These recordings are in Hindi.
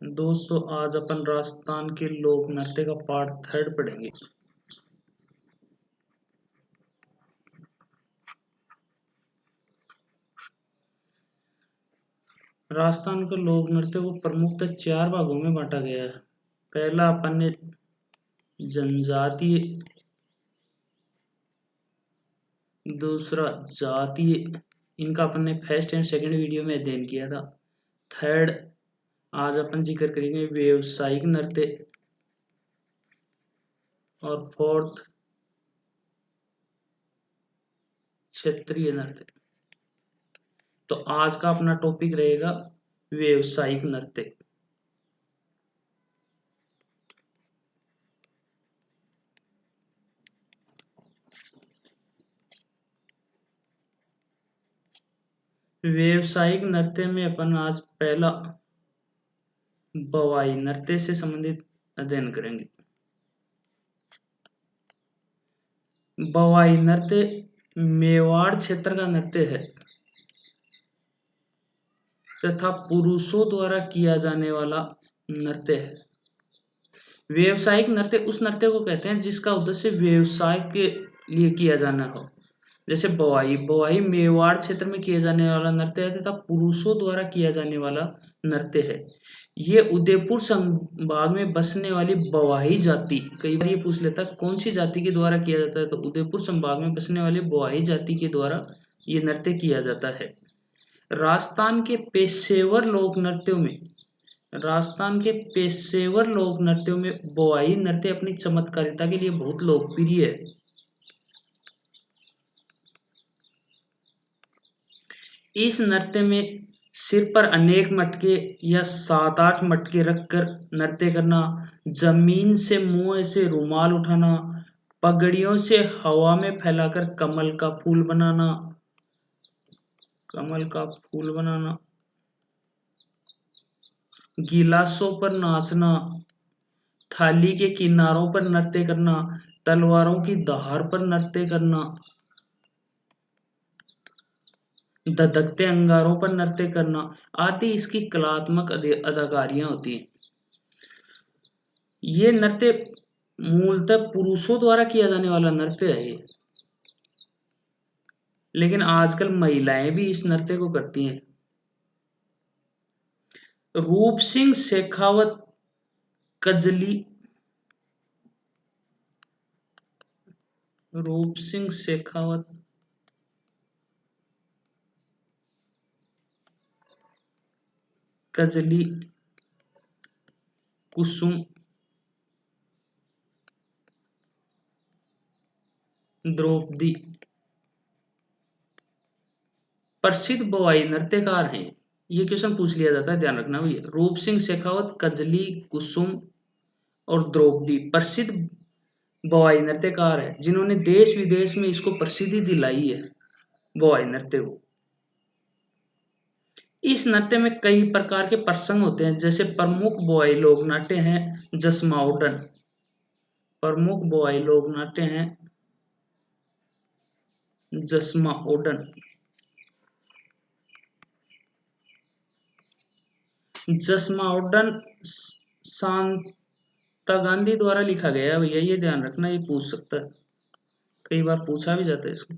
दोस्तों आज अपन राजस्थान के लोक नृत्य का पार्ट 3 पढ़ेंगे। राजस्थान के लोक नृत्य को प्रमुखतः 4 भागों में बांटा गया है। पहला अपन ने जनजातीय, दूसरा जातीय, इनका अपन ने फर्स्ट एंड सेकंड वीडियो में अध्ययन किया था। थर्ड आज अपन जिक्र करेंगे व्यावसायिक नृत्य, और फोर्थ क्षेत्रीय नृत्य। तो आज का अपना टॉपिक रहेगा व्यावसायिक नृत्य। व्यावसायिक नृत्य में अपन आज पहला बवाई नृत्य से संबंधित अध्ययन करेंगे। बवाई नृत्य मेवाड़ क्षेत्र का नृत्य है तथा पुरुषों द्वारा किया जाने वाला नृत्य है। व्यावसायिक नृत्य उस नृत्य को कहते हैं जिसका उद्देश्य व्यवसाय के लिए किया जाना हो। जैसे बवाई मेवाड़ क्षेत्र में किया जाने वाला नृत्य है तथा पुरुषों द्वारा किया जाने वाला नृत्य है। ये उदयपुर संभाग में बसने वाली बवाई जाति, कई बार ये पूछ लेता है कौन सी जाति के द्वारा किया जाता है, तो उदयपुर संभाग में बसने वाली बवाई जाति के द्वारा ये नृत्य किया जाता है। राजस्थान के पेशेवर लोक नृत्यों में बवाई नृत्य अपनी चमत्कारिता के लिए बहुत लोकप्रिय है। इस नृत्य में सिर पर अनेक मटके या 7-8 मटके रखकर नृत्य करना, जमीन से मुंह से रुमाल उठाना, पगड़ियों से हवा में फैलाकर कमल का फूल बनाना, गिलासों पर नाचना, थाली के किनारों पर नृत्य करना, तलवारों की धार पर नृत्य करना, धधकते अंगारों पर नृत्य करना आदि इसकी कलात्मक अदाकारियां होती हैं। ये नृत्य मूलतः पुरुषों द्वारा किया जाने वाला नृत्य है, लेकिन आजकल महिलाएं भी इस नृत्य को करती हैं। रूप सिंह शेखावत कजली, कुसुम, द्रौपदी प्रसिद्ध बवाई नृत्यकार हैं। ये क्वेश्चन पूछ लिया जाता है, ध्यान रखना भैया। रूप सिंह शेखावत, कजली, कुसुम और द्रौपदी प्रसिद्ध बवाई नृत्यकार है जिन्होंने देश विदेश में इसको प्रसिद्धि दिलाई है, बवाई नृत्य को। इस नृत्य में कई प्रकार के प्रसंग होते हैं। जैसे प्रमुख बवाई लोक नाट्य हैं जसमाउडन, जसमाउडन शांता गांधी द्वारा लिखा गया है भैया, ये ध्यान रखना, ये पूछ सकता है, कई बार पूछा भी जाता है इसको।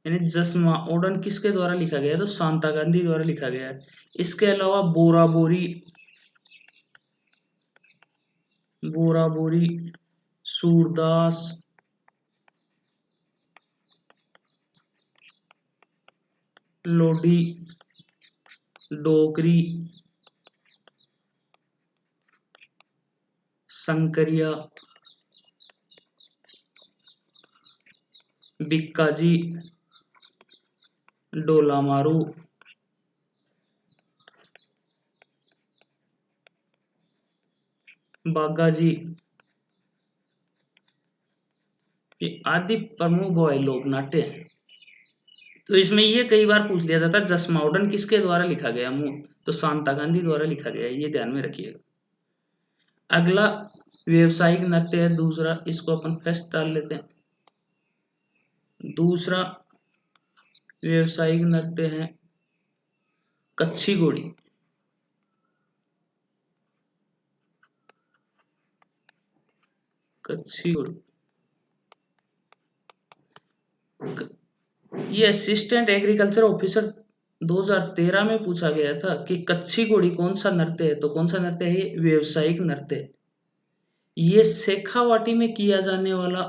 यानी जसमाउडन किसके द्वारा लिखा गया है, तो शांता गांधी द्वारा लिखा गया है। इसके अलावा बोरा बोरी, सूरदास, लोडी, डोकरी, शंकरिया, बिक्काजी, डोला मारू, बागाजी आदि प्रमुख बवाई लोक नाट्य हैं। तो इसमें ये कई बार पूछ लिया जाता है जसमाउडन किसके द्वारा लिखा गया, तो शांता गांधी द्वारा लिखा गया, ये ध्यान में रखिएगा। अगला व्यवसायिक नृत्य है दूसरा, इसको अपन फर्स्ट डाल लेते हैं। दूसरा व्यवसायिक नृत्य है कच्छी घोड़ी। कच्छी घोड़ी। ये असिस्टेंट एग्रीकल्चर ऑफिसर 2013 में पूछा गया था कि कच्छी घोड़ी कौन सा नृत्य है, तो कौन सा नृत्य है? व्यावसायिक नृत्य। ये शेखावाटी में किया जाने वाला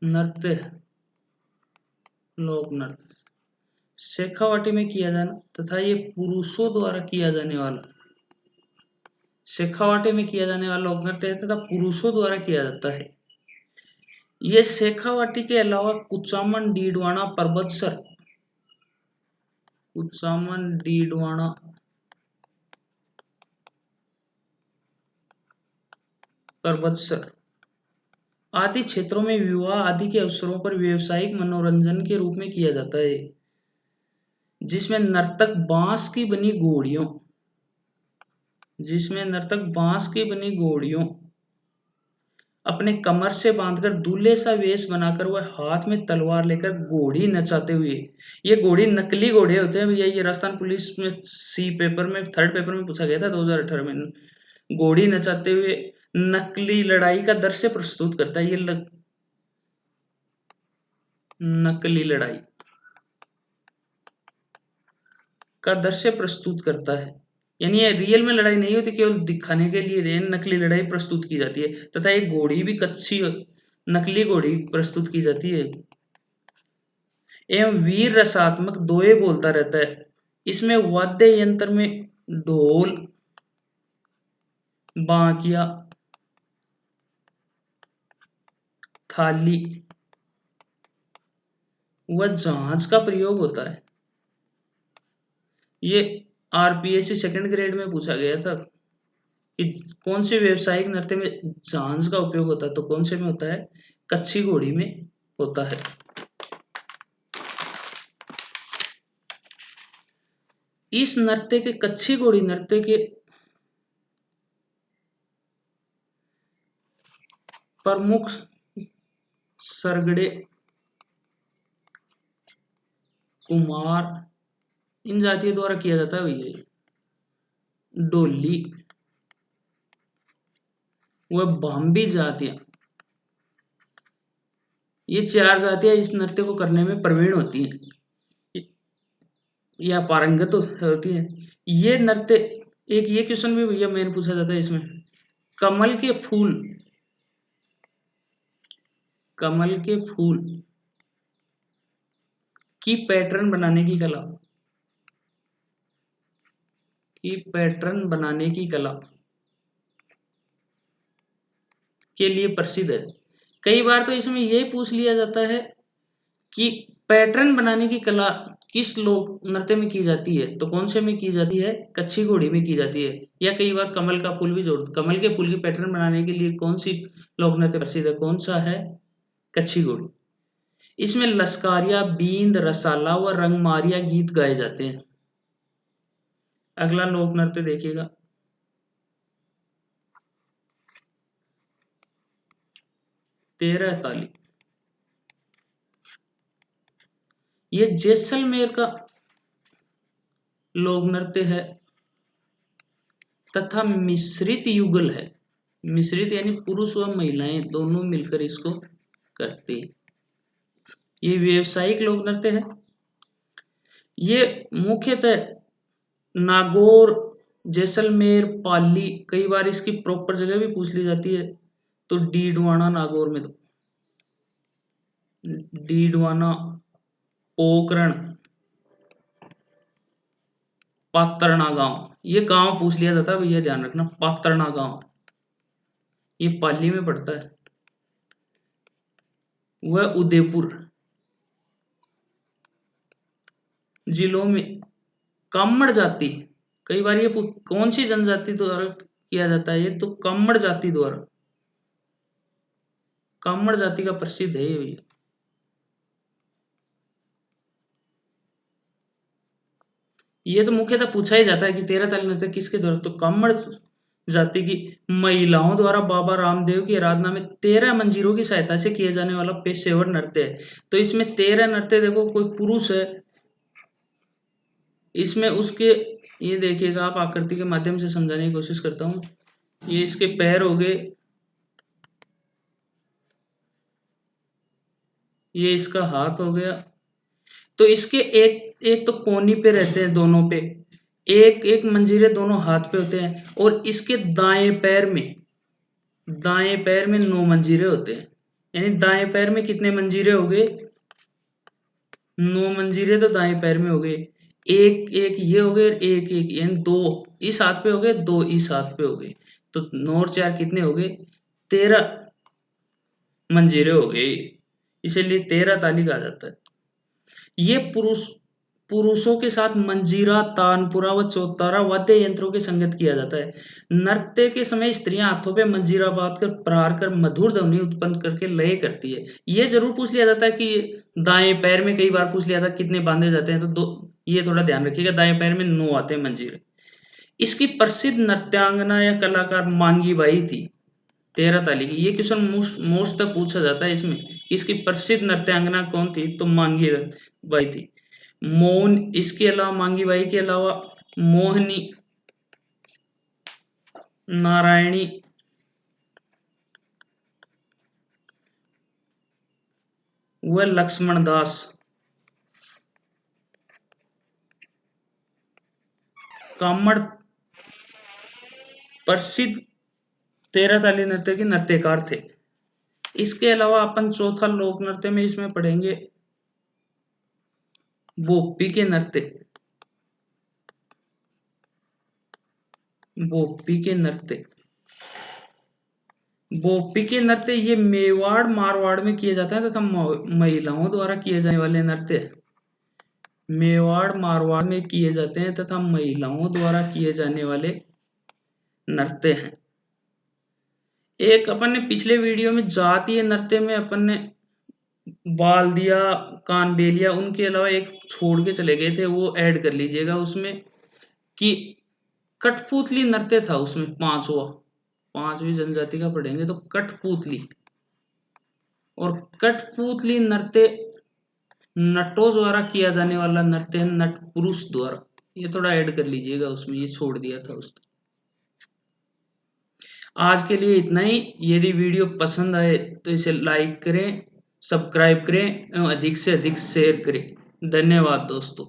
नृत्य, लोक नृत्य शेखावाटी में किया जाना, तथा ये पुरुषों द्वारा किया जाने वाला, शेखावाटी में किया जाने वाला लोक नृत्य है तथा पुरुषों द्वारा किया जाता है। ये शेखावाटी के अलावा कुचामन डीडवाना परबतसर, कुचामन डीडवाना परबतसर आदि क्षेत्रों में विवाह आदि के अवसरों पर व्यावसायिक मनोरंजन के रूप में किया जाता है, जिसमें नर्तक बांस की बनी घोड़ियों, जिसमें नर्तक बांस की बनी घोड़ियों अपने कमर से बांधकर दूल्हे सा वेश बनाकर वह हाथ में तलवार लेकर घोड़ी नचाते हुए, ये घोड़ी नकली घोड़े होते हैं भैया, ये राजस्थान पुलिस में सी पेपर में 3rd पेपर में पूछा गया था 2018 में। घोड़ी नचाते हुए नकली लड़ाई का दृश्य प्रस्तुत करता है, ये नकली लड़ाई का दृश्य प्रस्तुत करता है, यानी ये रियल में लड़ाई नहीं होती, केवल दिखाने के लिए नकली लड़ाई प्रस्तुत की जाती है, तथा एक घोड़ी भी कच्ची नकली घोड़ी प्रस्तुत की जाती है। एवं वीर रसात्मक दोहे बोलता रहता है। इसमें वाद्य यंत्र में ढोल, बांकिया, थाली व जहाज का प्रयोग होता है। ये आरपीएससी 2nd ग्रेड में पूछा गया था कि कौन से व्यावसायिक नृत्य में जहाज का उपयोग होता है, तो कौन से में होता है? कच्छी घोड़ी में होता है। इस नृत्य के, कच्छी घोड़ी नृत्य के प्रमुख सरगड़े, कुमार, इन जातियों द्वारा किया जाता है भैया। डोली व भांबी जातियां, ये 4 जातियां इस नृत्य को करने में प्रवीण होती हैं या पारंगत होती हैं। ये नृत्य, एक ये क्वेश्चन भी भैया मेन पूछा जाता है इसमें, कमल के फूल, कमल के फूल की पैटर्न बनाने की कला, की पैटर्न बनाने की कला के लिए प्रसिद्ध है। कई बार तो इसमें यही पूछ लिया जाता है कि पैटर्न बनाने की कला किस लोक नृत्य में की जाती है, तो कौन से में की जाती है? कच्छी घोड़ी में की जाती है। या कई बार कमल का फूल भी जोड़, कमल के फूल की पैटर्न बनाने के लिए कौन सी लोक नृत्य प्रसिद्ध है? कौन सा है? कच्छी घोड़ी। इसमें लश्कारिया, बींद, रसाला व रंगमारिया गीत गाए जाते हैं। अगला लोक नृत्य देखिएगा, तेरह ताली। ये जैसलमेर का लोक नृत्य है तथा मिश्रित युगल है। मिश्रित यानी पुरुष व महिलाएं दोनों मिलकर इसको करते हैं। ये व्यावसायिक लोक नृत्य है। ये मुख्यतः नागौर, जैसलमेर, पाली, कई बार इसकी प्रॉपर जगह भी पूछ ली जाती है, तो डीडवाना नागौर में, तो डीडवाना, पोखरण, पातरना गांव, ये गांव पूछ लिया जाता है भैया, ध्यान रखना, पातरना गांव, ये पाली में पड़ता है। वह उदयपुर जिलों में कामड़ जाति, कई बार ये कौन सी जनजाति द्वारा किया जाता है? ये तो कामड़ जाति द्वारा, कामड़ जाति का प्रसिद्ध है ये भैया। ये तो मुख्यतः पूछा ही जाता है कि 13 ताली नृत्य किसके द्वारा, तो कामड़ जाति की महिलाओं द्वारा बाबा रामदेव की आराधना में 13 मंजीरों की सहायता से किया जाने वाला पेशेवर नृत्य है। तो इसमें 13 नृत्य, देखो कोई पुरुष है इसमें, उसके, ये देखिएगा आप, आकृति के माध्यम से समझाने की कोशिश करता हूँ। ये इसके पैर हो गए, ये इसका हाथ हो गया। तो इसके एक एक तो कोहनी पे रहते हैं दोनों पे, एक एक मंजीरे दोनों हाथ पे होते हैं, और इसके दाएं पैर में 9 मंजीरे होते हैं। यानी दाएं पैर में कितने मंजीरे हो गए? 9 मंजीरे तो दाएं पैर में हो गए। एक एक ये हो गए, एक एक यानी 2 इस हाथ पे हो गए, 2 इस हाथ पे हो गए। तो 9 और 4 कितने हो गए? 13 मंजीरे हो गए। इसीलिए 13 ताली कहा जाता है। ये पुरुषों के साथ मंजीरा, तानपुरा व चौतारा वाद्य यंत्रों के संगत किया जाता है। नृत्य के समय स्त्रियां हाथों पे मंजीरा बांध कर प्रहार कर मधुर ध्वनि उत्पन्न करके लय करती है। ये जरूर पूछ लिया जाता है कि दाएं पैर में, कई बार पूछ लिया था कितने बांधे जाते हैं, तो दो, ये थोड़ा ध्यान रखिएगा, दाएं पैर में 9 आते हैं मंजीरे। इसकी प्रसिद्ध नृत्यांगना या कलाकार मांगी बाई थी, 13 ताली की। ये क्वेश्चन मोस्ट तक पूछा जाता है इसमें, इसकी प्रसिद्ध नृत्यांगना कौन थी, तो मांगी बाई थी। मोहन, इसके अलावा मांगी बाई के अलावा मोहनी, नारायणी, व लक्ष्मण दास। कामड़ प्रसिद्ध 13 ताली नृत्य के नृत्यकार थे। इसके अलावा अपन चौथा लोक नृत्य में इसमें पढ़ेंगे बोप्पी के नृत्य। बोप्पी के नृत्य, बोप्पी के नृत्य ये मेवाड़ मारवाड़ में किए जाते हैं तथा महिलाओं द्वारा किए जाने वाले नृत्य है। मेवाड़ मारवाड़ में किए जाते हैं तथा महिलाओं द्वारा किए जाने वाले नृत्य हैं। एक अपन ने पिछले वीडियो में जातीय नृत्य में अपन ने बाल्दिया, कानबेलिया, उनके अलावा एक छोड़ के चले गए थे, वो ऐड कर लीजिएगा उसमें, कि कठपुतली नृत्य था उसमें पांचवी जनजाति का पढ़ेंगे तो कठपुतली। और कठपुतली नृत्य नटों द्वारा किया जाने वाला नृत्य है, नट पुरुष द्वारा। ये थोड़ा ऐड कर लीजिएगा उसमें, ये छोड़ दिया था उसने। आज के लिए इतना ही। यदि वीडियो पसंद आए तो इसे लाइक करें, सब्सक्राइब करें एवं अधिक से अधिक शेयर करें। धन्यवाद दोस्तों।